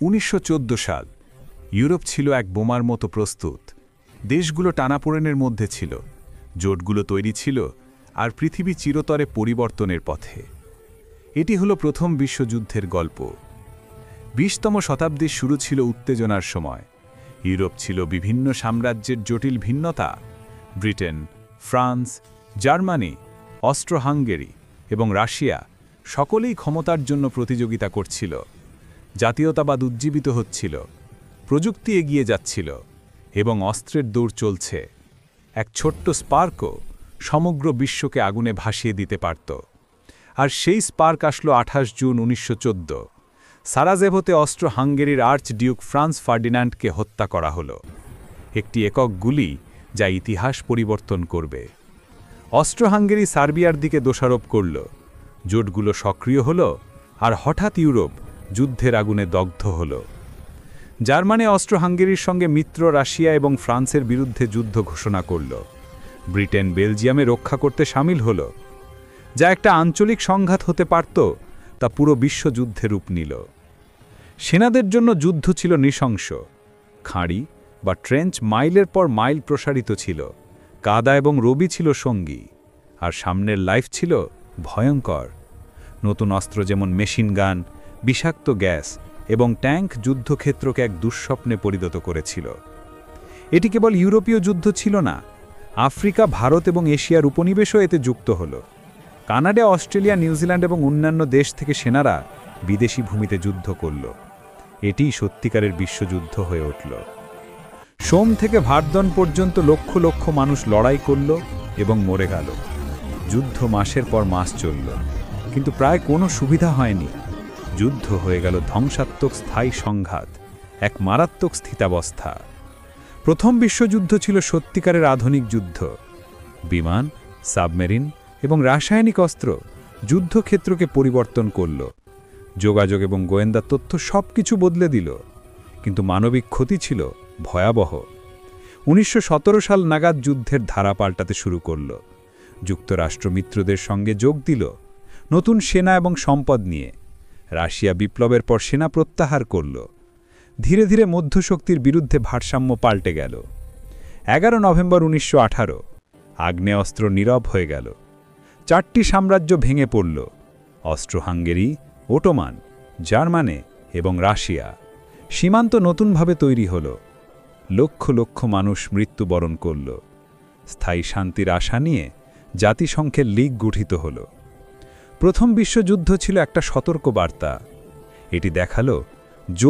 1914 সাল। ইউরোপ ছিল এক বোমার মতো প্রস্তুত। দেশগুলো টানাপোড়েনের মধ্যে ছিল, জোটগুলো তৈরি ছিল, আর পৃথিবী চিরতরে পরিবর্তনের পথে। এটি হলো প্রথম বিশ্বযুদ্ধের গল্প। 20তম শতাব্দীর শুরু ছিল উত্তেজনার সময়। ইউরোপ ছিল বিভিন্ন সাম্রাজ্যের জটিল ভিন্নতা। ব্রিটেন, ফ্রান্স, জার্মানি, অস্ট্রো-হাঙ্গেরি এবং রাশিয়া সকলেই ক্ষমতার জন্য প্রতিযোগিতা করছিল। জাতীয়তাবাদ উজ্জীবিত হচ্ছিল, প্রযুক্তি এগিয়ে যাচ্ছিল এবং অস্ত্রের দৌড় চলছে। এক ছোট্ট স্পার্কও সমগ্র বিশ্বকে আগুনে ভাসিয়ে দিতে পারত। আর সেই স্পার্ক আসলো 28 জুন 1914। সারাজেভোতে অস্ট্রো-হাঙ্গেরির আর্চ ডিউক ফ্রান্স ফার্ডিন্যান্ডকে হত্যা করা হলো। একটি একক গুলি যা ইতিহাস পরিবর্তন করবে। অস্ট্রো-হাঙ্গেরি সার্বিয়ার দিকে দোষারোপ করল। জোটগুলো সক্রিয় হল, আর হঠাৎ ইউরোপ যুদ্ধের আগুনে দগ্ধ হল। জার্মানি অস্ট্রো-হাঙ্গেরির সঙ্গে মিত্র রাশিয়া এবং ফ্রান্সের বিরুদ্ধে যুদ্ধ ঘোষণা করল। ব্রিটেন বেলজিয়ামে রক্ষা করতে সামিল হল। যা একটা আঞ্চলিক সংঘাত হতে পারত, তা পুরো বিশ্বযুদ্ধে রূপ নিল। সেনাদের জন্য যুদ্ধ ছিল নৃশংস। খাঁড়ি বা ট্রেঞ্চ মাইলের পর মাইল প্রসারিত ছিল। কাদা এবং রবি ছিল সঙ্গী, আর সামনের লাইফ ছিল ভয়ঙ্কর। নতুন অস্ত্র যেমন মেশিন গান, বিষাক্ত গ্যাস এবং ট্যাঙ্ক যুদ্ধক্ষেত্রকে এক দুঃস্বপ্নে পরিণত করেছিল। এটি কেবল ইউরোপীয় যুদ্ধ ছিল না, আফ্রিকা, ভারত এবং এশিয়ার উপনিবেশও এতে যুক্ত হল। কানাডা, অস্ট্রেলিয়া, নিউজিল্যান্ড এবং অন্যান্য দেশ থেকে সেনারা বিদেশি ভূমিতে যুদ্ধ করল। এটিই সত্যিকারের বিশ্বযুদ্ধ হয়ে উঠল। সোম থেকে ভার্দন পর্যন্ত লক্ষ লক্ষ মানুষ লড়াই করল এবং মরে গেল। যুদ্ধ মাসের পর মাস চলল, কিন্তু প্রায় কোনো সুবিধা হয়নি। যুদ্ধ হয়ে গেল ধ্বংসাত্মক স্থায়ী সংঘাত, এক মারাত্মক স্থিতাবস্থা। প্রথম বিশ্বযুদ্ধ ছিল সত্যিকারের আধুনিক যুদ্ধ। বিমান, সাবমেরিন এবং রাসায়নিক অস্ত্র যুদ্ধক্ষেত্রকে পরিবর্তন করল। যোগাযোগ এবং গোয়েন্দা তথ্য সবকিছু বদলে দিল, কিন্তু মানবিক ক্ষতি ছিল ভয়াবহ। 1917 সাল নাগাদ যুদ্ধের ধারা পাল্টাতে শুরু করল। যুক্তরাষ্ট্র মিত্রদের সঙ্গে যোগ দিল, নতুন সেনা এবং সম্পদ নিয়ে। রাশিয়া বিপ্লবের পর সেনা প্রত্যাহার করল। ধীরে ধীরে মধ্যশক্তির বিরুদ্ধে ভারসাম্য পাল্টে গেল। 11 নভেম্বর 1918 আগ্নেয়াস্ত্র নীরব হয়ে গেল। 4টি সাম্রাজ্য ভেঙে পড়ল: অস্ট্রো-হাঙ্গেরি, ওটোমান, জার্মানি এবং রাশিয়া। সীমান্ত নতুনভাবে তৈরি হল। লক্ষ লক্ষ মানুষ মৃত্যুবরণ করল। স্থায়ী শান্তির আশা নিয়ে জাতিসংঘের লীগ গঠিত হল। প্রথম বিশ্বযুদ্ধ ছিল একটা সতর্ক বার্তা। এটি দেখালো